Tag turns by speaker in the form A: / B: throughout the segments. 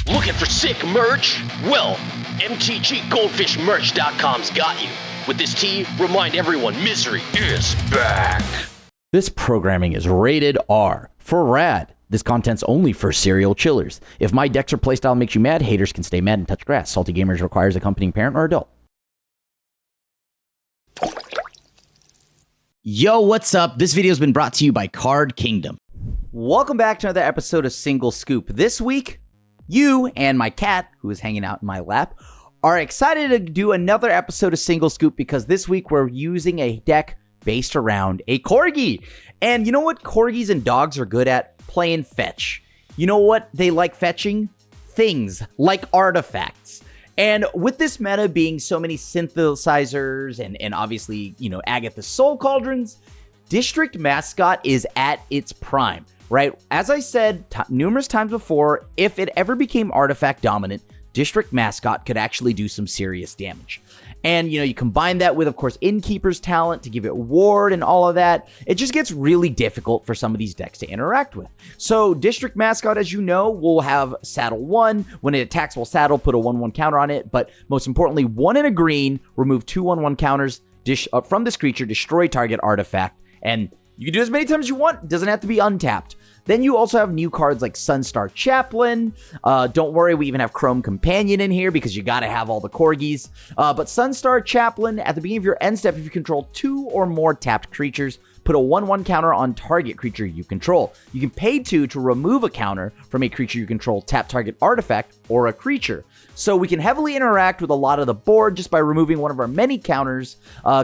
A: Looking for sick merch? Well, MTGGoldfishMerch.com's got you. With this tee, remind everyone misery is back.
B: This programming is rated R for rad. This content's only for serial chillers. If my decks or playstyle makes you mad, haters can stay mad and touch grass. Salty Gamers requires accompanying parent or adult. Yo, what's up? This video's been brought to you by Card Kingdom. Welcome back to another episode of Single Scoop. This week, you and my cat, who is hanging out in my lap, are excited to do another episode of Single Scoop because this week we're using a deck based around a Corgi. And you know what Corgis and dogs are good at? Playing fetch. You know what they like fetching? Things like artifacts. And with this meta being so many synthesizers and obviously, you know, Agatha's Soul Cauldrons, District Mascot is at its prime, right? As I said numerous times before, if it ever became artifact dominant, District Mascot could actually do some serious damage. And, you know, you combine that with, of course, Innkeeper's talent to give it ward and all of that. It just gets really difficult for some of these decks to interact with. So District Mascot, as you know, will have Saddle 1. When it attacks while Saddle, put a 1/1 counter on it. But most importantly, 1 and a green, remove 2 1/1 counters from this creature, destroy target artifact. And you can do as many times as you want. It doesn't have to be untapped. Then you also have new cards like Sunstar Chaplain. Don't worry, we even have Chrome Companion in here because you got to have all the Corgis. But Sunstar Chaplain, at the beginning of your end step, if you control 2 or more tapped creatures, put a 1/1 counter on target creature you control. You can pay 2 to remove a counter from a creature you control, tap target artifact, or a creature. So we can heavily interact with a lot of the board just by removing one of our many counters.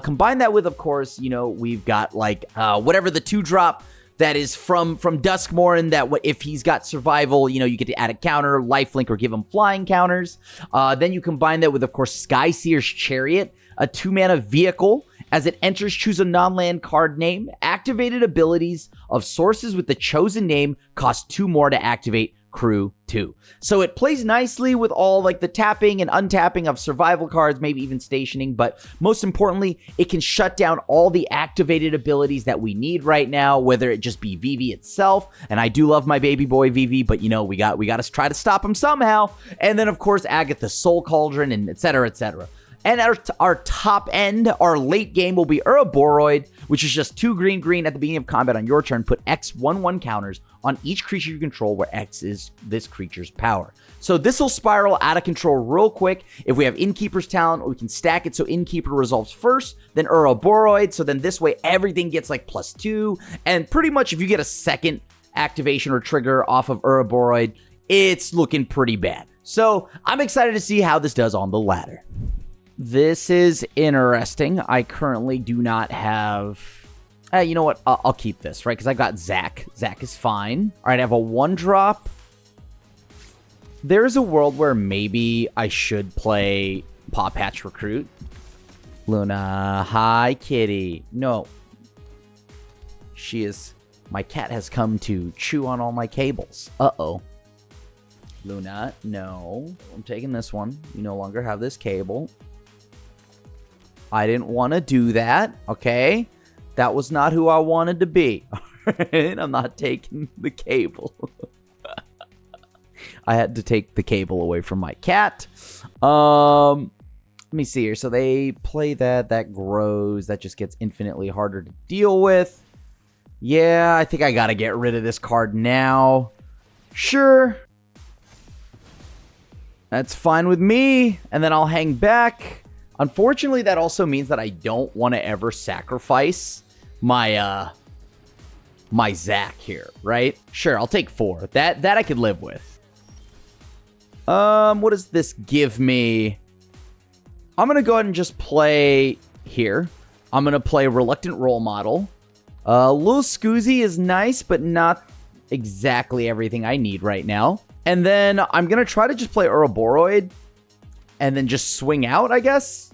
B: Combine that with, of course, you know, we've got like whatever the 2-drop that is from Duskmourn, that if he's got survival, you know, you get to add a counter, lifelink, or give him flying counters. Then you combine that with, of course, Skyseer's Chariot, a 2-mana vehicle. As it enters, choose a non-land card name. Activated abilities of sources with the chosen name cost 2 more to activate. Crew 2. So it plays nicely with all like the tapping and untapping of survival cards, maybe even stationing, but most importantly, it can shut down all the activated abilities that we need right now, whether it just be ViVi itself, and I do love my baby boy ViVi, but you know, we got to try to stop him somehow, and then of course Agatha's Soul Cauldron, and etc, etc. And our top end, our late game will be Uraboroid, which is just 2 green at the beginning of combat on your turn. Put X 1/1 counters on each creature you control where X is this creature's power. So this will spiral out of control real quick. If we have Innkeeper's talent, we can stack it so Innkeeper resolves first, then Uraboroid. So then this way everything gets like +2. And pretty much if you get a second activation or trigger off of Uraboroid, it's looking pretty bad. So I'm excited to see how this does on the ladder. This is interesting. I currently do not have... you know what? I'll keep this, right? Because I've got Zach. Zach is fine. All right, I have a 1-drop. There's a world where maybe I should play Paw Patch Recruit. Luna, hi, kitty. No. She is... My cat has come to chew on all my cables. Uh-oh. Luna, no. I'm taking this one. You no longer have this cable. I didn't want to do that, okay? That was not who I wanted to be. Alright, I'm not taking the cable. I had to take the cable away from my cat. Let me see here. So they play that. That grows. That just gets infinitely harder to deal with. Yeah, I think I gotta get rid of this card now. Sure. That's fine with me. And then I'll hang back. Unfortunately, that also means that I don't want to ever sacrifice my my Zach here, right? Sure, I'll take 4. That I could live with. What does this give me? I'm gonna go ahead and just play here. I'm gonna play Reluctant Role Model. Lil Scoozy is nice, but not exactly everything I need right now. And then I'm gonna try to just play Uraboroid and then just swing out, I guess.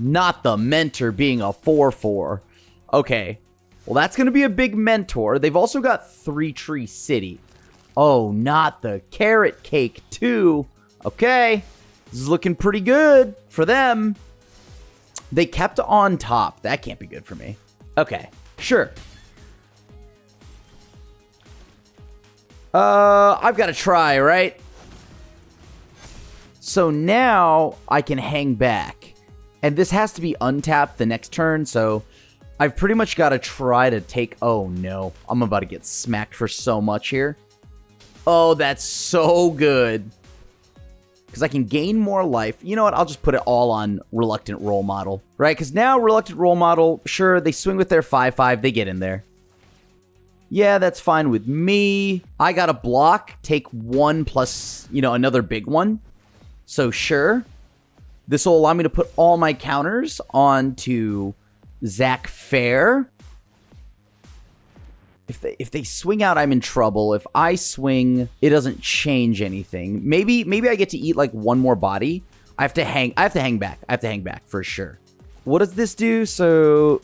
B: Not the Mentor being a 4/4. Okay. Well, that's going to be a big Mentor. They've also got 3 Tree City. Oh, not the Carrot Cake, too. Okay. This is looking pretty good for them. They kept on top. That can't be good for me. Okay. Sure. I've got to try, right? So now I can hang back. And this has to be untapped the next turn, so I've pretty much got to try to take... Oh, no. I'm about to get smacked for so much here. Oh, that's so good. Because I can gain more life. You know what? I'll just put it all on Reluctant Role Model. Right? Because now Reluctant Role Model, sure, they swing with their 5/5. They get in there. Yeah, that's fine with me. I got to block. Take 1 plus, you know, another big one. So sure. This will allow me to put all my counters onto Zach Fair. If they swing out, I'm in trouble. If I swing, it doesn't change anything. Maybe I get to eat like one more body. I have to hang back. I have to hang back for sure. What does this do? So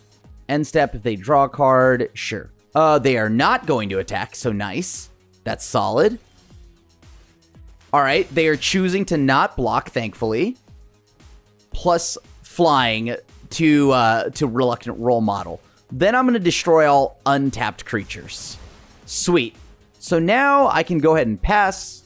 B: end step, if they draw a card, sure. They are not going to attack, so nice. That's solid. All right, they are choosing to not block, thankfully. Plus flying to Reluctant Role Model. Then I'm going to destroy all untapped creatures. Sweet. So now I can go ahead and pass.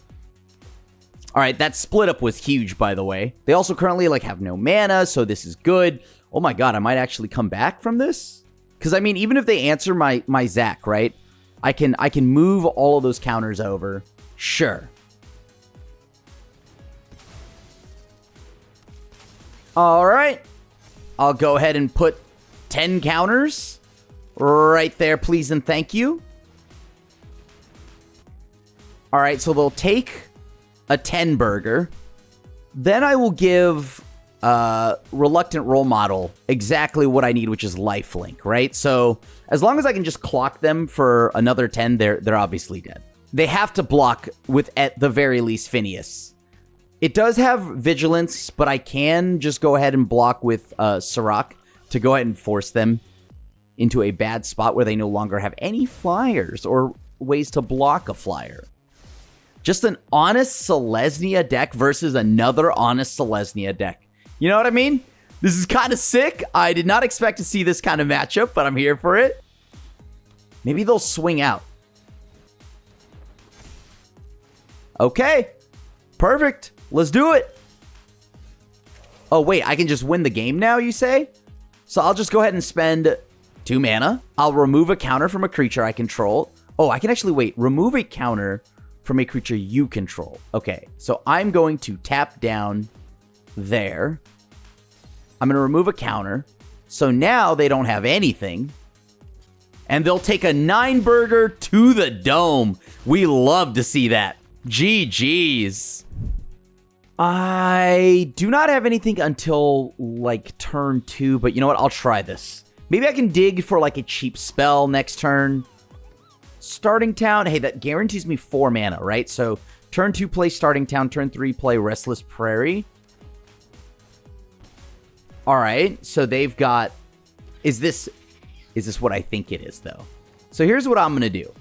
B: All right, that split up was huge, by the way. They also currently like have no mana, so this is good. Oh my god, I might actually come back from this. Because I mean, even if they answer my Zach, right? I can move all of those counters over. Sure. All right. I'll go ahead and put 10 counters right there, please and thank you. All right, so they'll take a 10 burger. Then I will give Reluctant Role Model exactly what I need, which is lifelink, right? So as long as I can just clock them for another 10, they're obviously dead. They have to block with, at the very least, Phineas. It does have vigilance, but I can just go ahead and block with Sirach to go ahead and force them into a bad spot where they no longer have any flyers or ways to block a flyer. Just an honest Selesnya deck versus another honest Selesnya deck. You know what I mean? This is kind of sick. I did not expect to see this kind of matchup, but I'm here for it. Maybe they'll swing out. Okay. Perfect. Let's do it. Oh, wait. I can just win the game now, you say? So I'll just go ahead and spend 2 mana. I'll remove a counter from a creature I control. Oh, I can actually, wait. Remove a counter from a creature you control. Okay. So I'm going to tap down there. I'm going to remove a counter. So now they don't have anything. And they'll take a 9-burger to the dome. We love to see that. GG's. I do not have anything until, like, turn 2, but you know what? I'll try this. Maybe I can dig for, like, a cheap spell next turn. Starting Town. Hey, that guarantees me 4 mana, right? So, turn 2, play Starting Town. Turn 3, play Restless Prairie. Alright, so they've got... Is this what I think it is, though? So, here's what I'm going to do.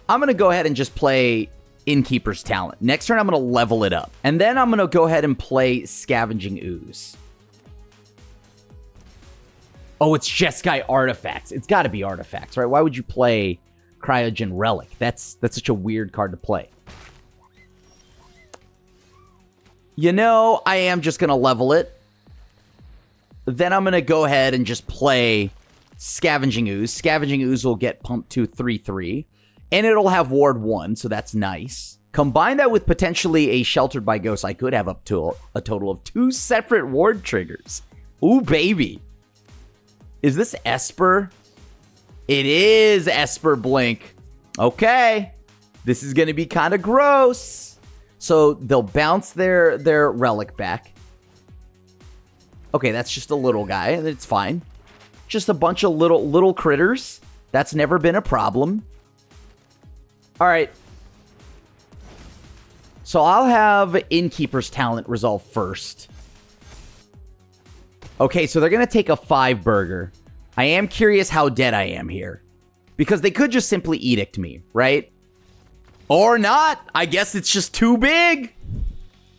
B: I'm going to go ahead and just play Innkeeper's Talent. Next turn, I'm going to level it up. And then I'm going to go ahead and play Scavenging Ooze. Oh, it's Jeskai Artifacts. It's got to be Artifacts, right? Why would you play Cryogen Relic? That's such a weird card to play. You know, I am just going to level it. Then I'm going to go ahead and just play Scavenging Ooze. Scavenging Ooze will get pumped to 3/3. And it'll have Ward 1, so that's nice. Combine that with potentially a Sheltered by Ghost. I could have up to a total of 2 separate Ward triggers. Ooh, baby. Is this Esper? It is Esper Blink. Okay. This is going to be kind of gross. So they'll bounce their relic back. Okay, that's just a little guy. It's fine. Just a bunch of little critters. That's never been a problem. All right. So I'll have Innkeeper's Talent resolve first. Okay, so they're going to take a 5-burger. I am curious how dead I am here. Because they could just simply Edict me, right? Or not. I guess it's just too big.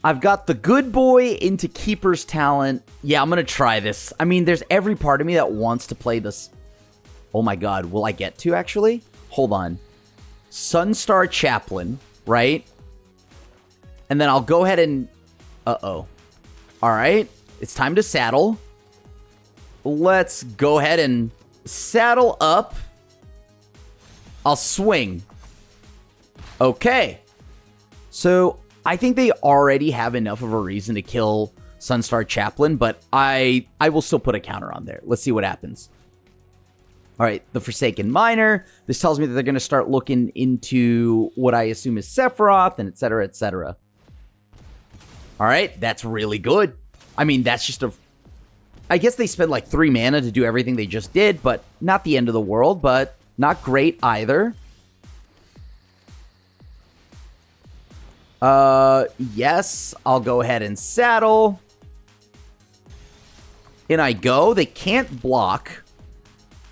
B: I've got the good boy into Keeper's Talent. Yeah, I'm going to try this. I mean, there's every part of me that wants to play this. Oh my god, will I get to actually? Hold on. Sunstar Chaplain, right? And then I'll go ahead and Uh-oh. All right. It's time to saddle. Let's go ahead and saddle up. I'll swing. Okay. So I think they already have enough of a reason to kill Sunstar Chaplain, but I will still put a counter on there. Let's see what happens. All right, the Forsaken Miner. This tells me that they're going to start looking into what I assume is Sephiroth and et cetera, et cetera. All right, that's really good. I mean, that's just a... I guess they spent like 3 mana to do everything they just did, but not the end of the world, but not great either. Yes, I'll go ahead and saddle. In I go. They can't block.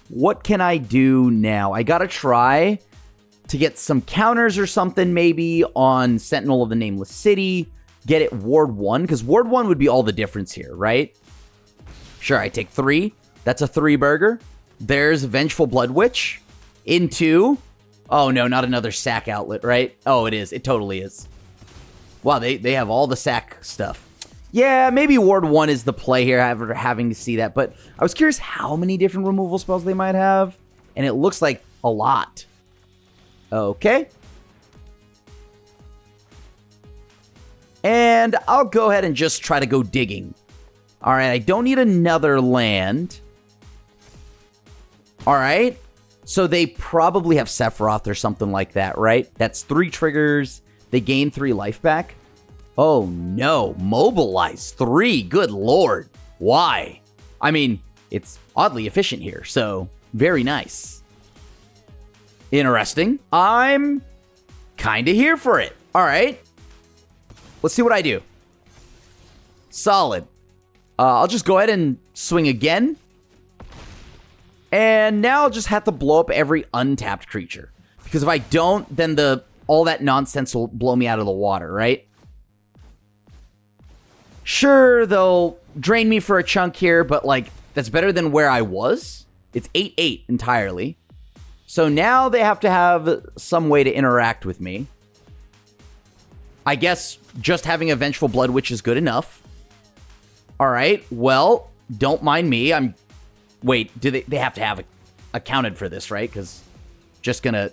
B: What can I do now? I gotta try to get some counters or something maybe on Sentinel of the Nameless City. Get it Ward 1, because Ward 1 would be all the difference here, right? Sure, I take 3. That's a 3-burger. There's Vengeful Blood Witch. Into... Oh, no, not another sack outlet, right? Oh, it is. It totally is. Wow, they have all the sack stuff. Yeah, maybe Ward 1 is the play here after having to see that. But I was curious how many different removal spells they might have. And it looks like a lot. Okay. And I'll go ahead and just try to go digging. All right, I don't need another land. All right. So they probably have Sephiroth or something like that, right? That's 3 triggers. They gain 3 life back. Oh, no. Mobilize 3. Good lord. Why? I mean, it's oddly efficient here, so very nice. Interesting. I'm kind of here for it. All right. Let's see what I do. Solid. I'll just go ahead and swing again. And now I'll just have to blow up every untapped creature. Because if I don't, then all that nonsense will blow me out of the water, right? Sure, they'll drain me for a chunk here, but, like, that's better than where I was. It's 8-8 entirely. So now they have to have some way to interact with me. I guess just having a Vengeful Blood Witch is good enough. All right, well, don't mind me. Wait, do they have to have accounted for this, right? Because just gonna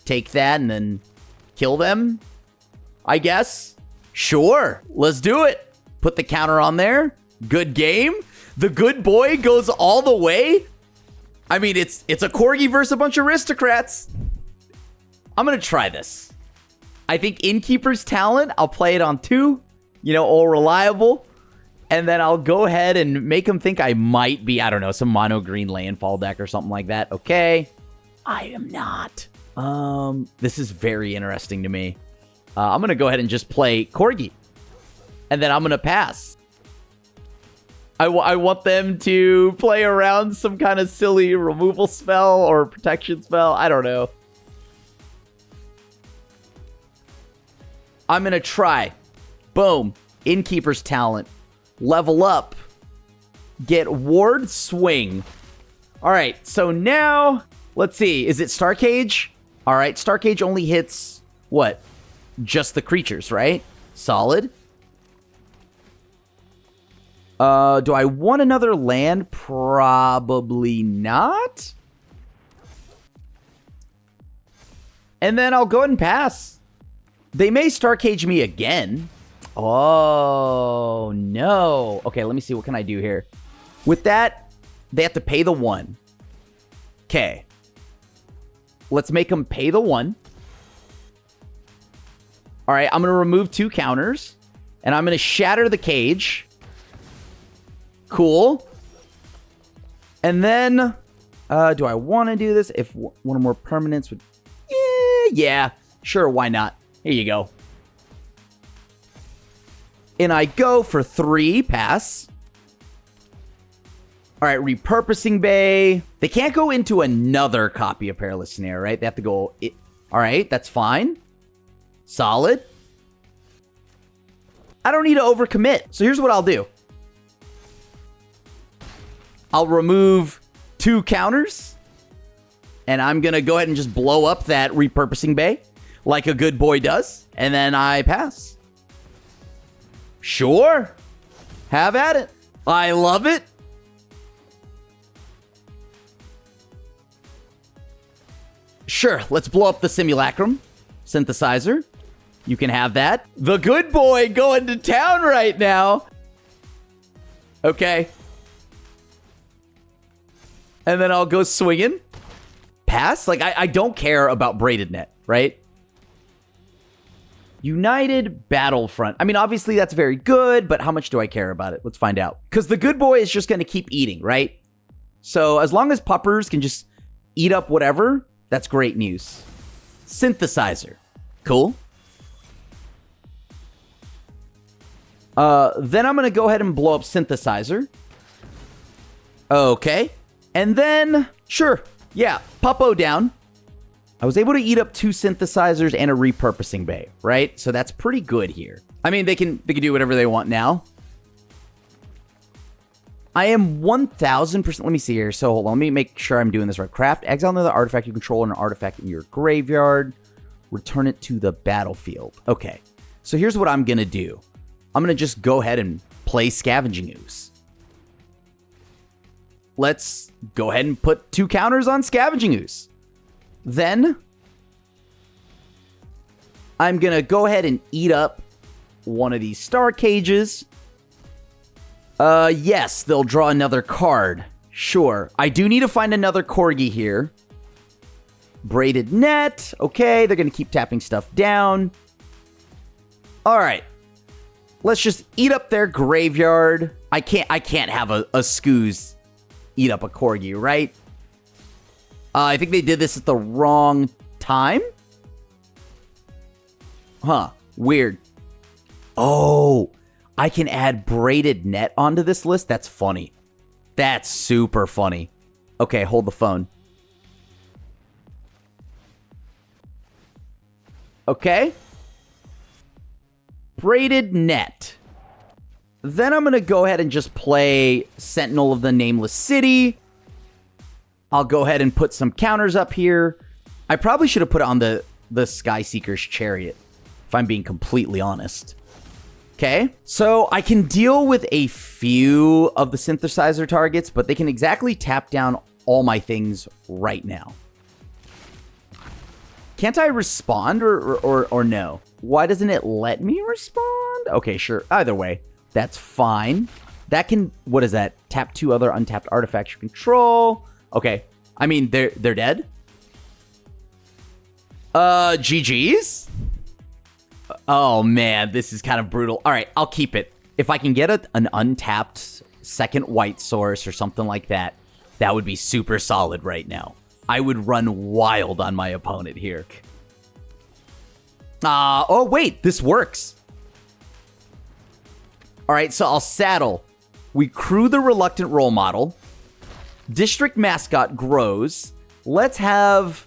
B: take that and then kill them, I guess. Sure, let's do it. Put the counter on there. Good game. The good boy goes all the way. I mean, it's a Corgi versus a bunch of aristocrats. I'm gonna try this. I think Innkeeper's Talent, I'll play it on 2. You know, all reliable. And then I'll go ahead and make him think I might be, I don't know, some mono green landfall deck or something like that. Okay. I am not. This is very interesting to me. I'm going to go ahead and just play Corgi. And then I'm going to pass. I want them to play around some kind of silly removal spell or protection spell. I don't know. I'm going to try. Boom. Innkeeper's Talent. Level up. Get Ward Swing. All right, so now, let's see. Is it Starcage? All right, Starcage only hits, what? Just the creatures, right? Solid. Do I want another land? Probably not. And then I'll go ahead and pass. They may Starcage me again. Oh, no. Okay, let me see. What can I do here? With that, they have to pay the 1. Okay. Let's make them pay the 1. All right, I'm going to remove 2 counters. And I'm going to shatter the cage. Cool. And then, do I want to do this? If one or more permanents would... Yeah, sure, why not? Here you go. And I go for 3, pass. All right, Repurposing Bay. They can't go into another copy of Perilous Snare, right? They have to go... All right, that's fine. Solid. I don't need to overcommit. So here's what I'll do. I'll remove 2 counters. And I'm going to go ahead and just blow up that Repurposing Bay like a good boy does. And then I pass. Sure. Have at it. I love it. Sure, let's blow up the simulacrum synthesizer. You can have that. The good boy going to town right now. Okay. And then I'll go swinging. Pass? Like, I don't care about braided net, right? United Battlefront. I mean, obviously that's very good, but how much do I care about it? Let's find out. Because the good boy is just going to keep eating, right? So as long as puppers can just eat up whatever, that's great news. Synthesizer. Cool. Then I'm going to go ahead and blow up synthesizer. Okay. And then, sure. Yeah, Puppo down. I was able to eat up 2 synthesizers and a repurposing bay, right? So that's pretty good here. I mean, they can do whatever they want now. I am 1,000%. Let me see here. So hold on. Let me make sure I'm doing this right. Craft, exile another artifact you control, and an artifact in your graveyard. Return it to the battlefield. Okay. So here's what I'm going to do. I'm going to just go ahead and play Scavenging Ooze. Let's go ahead and put 2 counters on Scavenging Ooze. Then I'm going to go ahead and eat up one of these star cages. Yes, they'll draw another card. Sure. I do need to find another Corgi here. Braided net. Okay, they're going to keep tapping stuff down. All right. Let's just eat up their graveyard. I can't have a Scooz eat up a Corgi, right? I think they did this at the wrong time. Huh. Weird. Oh, I can add braided net onto this list? That's funny. That's super funny. Okay, hold the phone. Okay. Braided net. Then I'm going to go ahead and just play Sentinel of the Nameless City. I'll go ahead and put some counters up here. I probably should have put it on the Skyseeker's Chariot, if I'm being completely honest. Okay, so I can deal with a few of the synthesizer targets, but they can exactly tap down all my things right now. Can't I respond or no? Why doesn't it let me respond? Okay, sure. Either way, that's fine. That can, what is that? Tap 2 other untapped artifacts you control. Okay. I mean, they're dead. GG's? Oh, man. This is kind of brutal. All right. I'll keep it. If I can get an untapped second white source or something like that, that would be super solid right now. I would run wild on my opponent here. Oh, wait. This works. All right. So I'll saddle. We crew the Reluctant Role Model. District Mascot grows. Let's have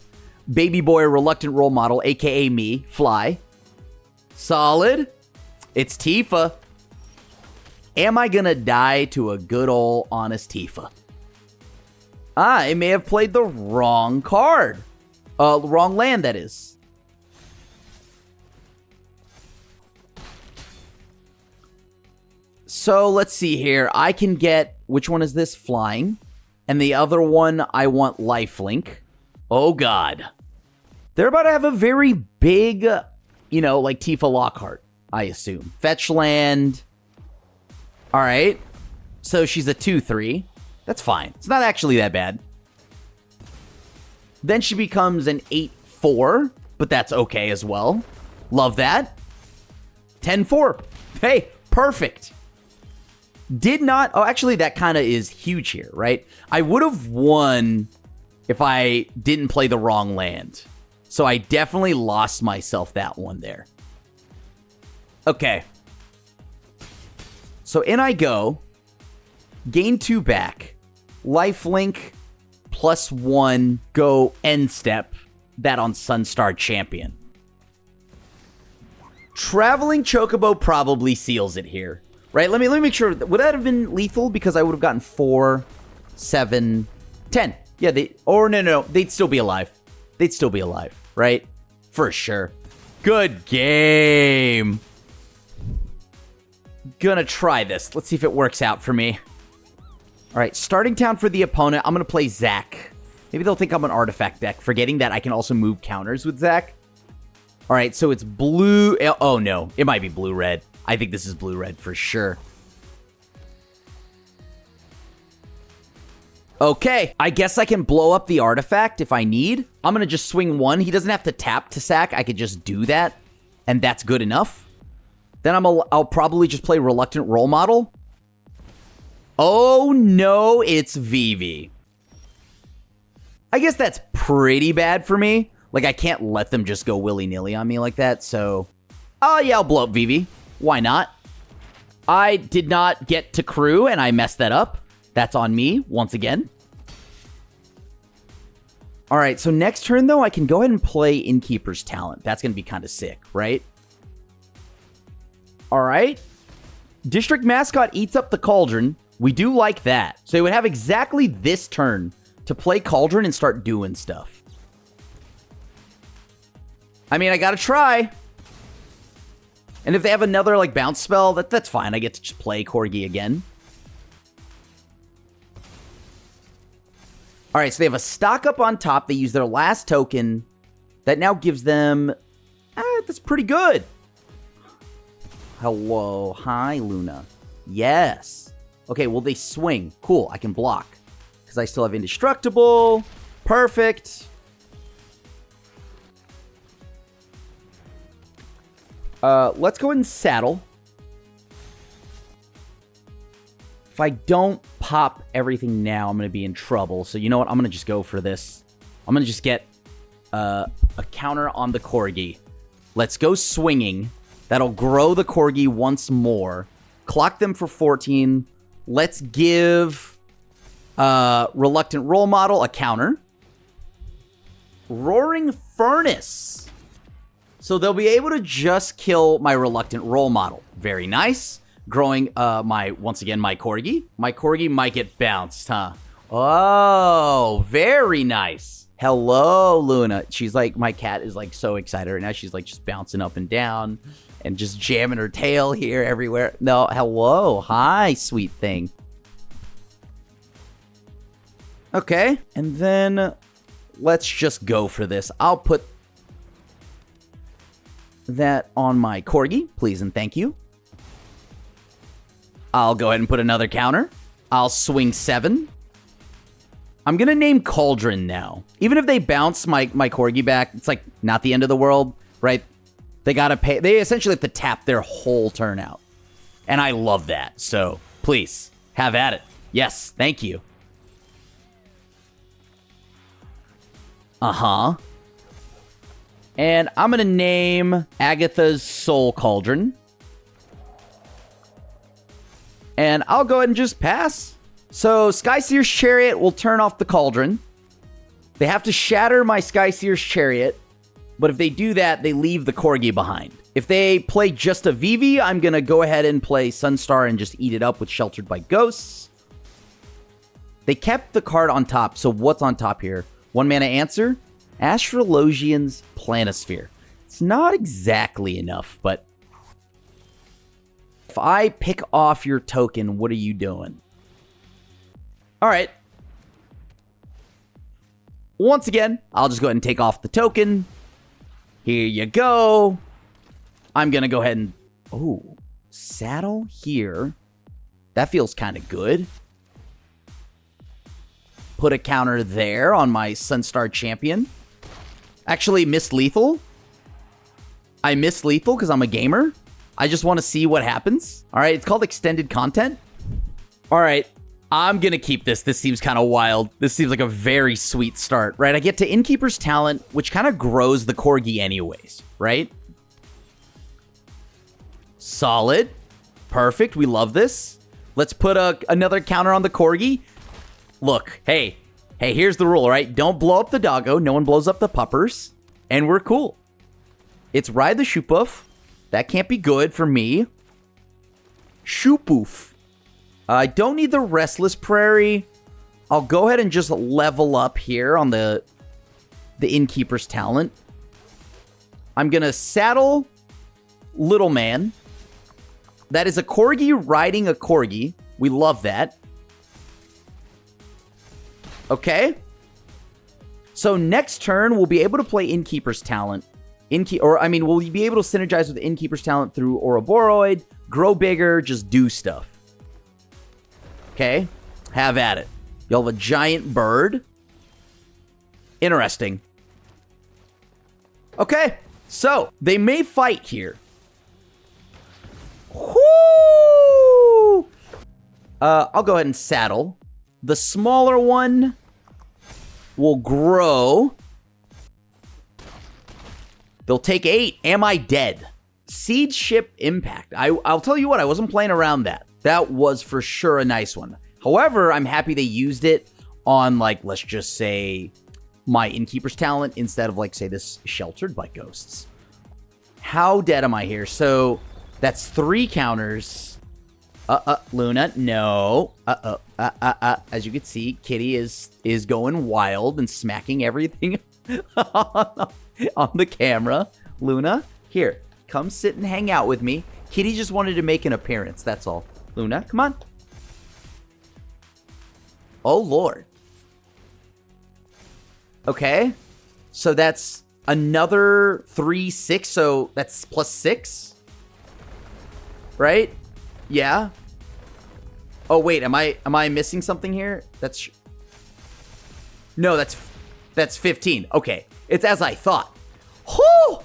B: Baby Boy Reluctant Role Model, a.k.a. me, fly. Solid. It's Tifa. Am I gonna die to a good old honest Tifa? I may have played the wrong card. Wrong land, that is. So let's see here. I can get, which one is this? Flying. And the other one, I want lifelink. Oh, God. They're about to have a very big, like Tifa Lockhart, I assume. Fetch land. All right. So she's a 2/3. That's fine. It's not actually that bad. Then she becomes an 8/4, but that's okay as well. Love that. 10/4. Hey, perfect. Did not... Oh, actually, that kind of is huge here, right? I would have won if I didn't play the wrong land. So I definitely lost myself that one there. Okay. So in I go. Gain 2 back. Lifelink +1. Go end step. That on Sunstar Champion. Traveling Chocobo probably seals it here. Right, let me make sure. Would that have been lethal? Because I would have gotten 4, 7, 10. Yeah, no, they'd still be alive. They'd still be alive, right? For sure. Good game. gonna try this. Let's see if it works out for me. All right, starting town for the opponent. I'm gonna play Zach. Maybe they'll think I'm an artifact deck, forgetting that I can also move counters with Zach. All right, so it's blue. Oh, no. It might be blue-red. I think this is blue-red for sure. Okay, I guess I can blow up the artifact if I need. I'm going to just swing one. He doesn't have to tap to sack. I could just do that, and that's good enough. Then I'll probably just play Reluctant Role Model. Oh, no, it's ViVi. I guess that's pretty bad for me. Like, I can't let them just go willy-nilly on me like that, so... Oh, yeah, I'll blow up ViVi. Why not? I did not get to crew, and I messed that up. That's on me, once again. All right, so next turn, though, I can go ahead and play Innkeeper's Talent. That's going to be kind of sick, right? All right. District Mascot eats up the Cauldron. We do like that. So they would have exactly this turn to play Cauldron and start doing stuff. I mean, I gotta try. And if they have another, like, bounce spell, that's fine. I get to just play Corgi again. All right, so they have a stock up on top. They use their last token. That now gives them... that's pretty good. Hello. Hi, Luna. Yes. Okay, well, they swing. Cool, I can block. Because I still have Indestructible. Perfect. Let's go ahead and saddle. If I don't pop everything now, I'm going to be in trouble. So you know what? I'm going to just go for this. I'm going to just get a counter on the Corgi. Let's go swinging. That'll grow the Corgi once more. Clock them for 14. Let's give Reluctant Role Model a counter. Roaring Furnace. So they'll be able to just kill my Reluctant Role Model. Very nice. Growing once again, my Corgi. My Corgi might get bounced, huh? Oh, very nice. Hello, Luna. She's like, my cat is like so excited right now. She's like just bouncing up and down and just jamming her tail here everywhere. No, hello. Hi, sweet thing. Okay. And then let's just go for this. I'll put that on my Corgi, please and thank you. I'll go ahead and put another counter. I'll swing 7. I'm going to name Cauldron now. Even if they bounce my Corgi back, it's like not the end of the world, right? They got to pay. They essentially have to tap their whole turn out. And I love that. So please have at it. Yes, thank you. Uh-huh. And I'm going to name Agatha's Soul Cauldron. And I'll go ahead and just pass. So Skyseer's Chariot will turn off the Cauldron. They have to shatter my Skyseer's Chariot. But if they do that, they leave the Corgi behind. If they play just a ViVi, I'm going to go ahead and play Sunstar and just eat it up with Sheltered by Ghosts. They kept the card on top. So what's on top here? 1 mana answer. Astrologian's Planisphere. It's not exactly enough, but if I pick off your token, what are you doing? All right. Once again, I'll just go ahead and take off the token. Here you go. I'm going to go ahead and... Oh, saddle here. That feels kind of good. Put a counter there on my Sunstar Champion. Actually, miss lethal. I miss lethal because I'm a gamer. I just want to see what happens. All right, it's called extended content. All right, I'm going to keep this. This seems kind of wild. This seems like a very sweet start, right? I get to Innkeeper's Talent, which kind of grows the Corgi anyways, right? Solid. Perfect. We love this. Let's put another counter on the Corgi. Look, hey, here's the rule, right? Don't blow up the doggo. No one blows up the puppers. And we're cool. It's Ride the Shoopoof. That can't be good for me. Shoopoof. I don't need the Restless Prairie. I'll go ahead and just level up here on the Innkeeper's Talent. I'm going to saddle Little Man. That is a Corgi riding a Corgi. We love that. Okay. So next turn, we'll be able to play Innkeeper's Talent. We'll be able to synergize with Innkeeper's Talent through Ouroboros, grow bigger, just do stuff. Okay. Have at it. You'll have a giant bird. Interesting. Okay. So, they may fight here. Whoo! I'll go ahead and saddle. The smaller one will grow. They'll take 8. Am I dead? Siege ship impact. I'll tell you what, I wasn't playing around that. That was for sure a nice one. However, I'm happy they used it on, like, let's just say, my Innkeeper's Talent instead of, like, say, this Sheltered by Ghosts. How dead am I here? So, that's 3 counters. Luna, no. As you can see, Kitty is going wild and smacking everything on the camera. Luna, here, come sit and hang out with me. Kitty just wanted to make an appearance, that's all. Luna, come on. Oh, Lord. Okay. So that's another 3, 6. So that's plus 6. Right? Yeah. Oh, wait. Am I missing something here? No, that's 15. Okay. It's as I thought. Whew!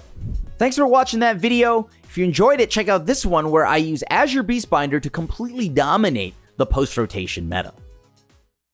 B: Thanks for watching that video. If you enjoyed it, check out this one where I use Azure Beastbinder to completely dominate the post-rotation meta.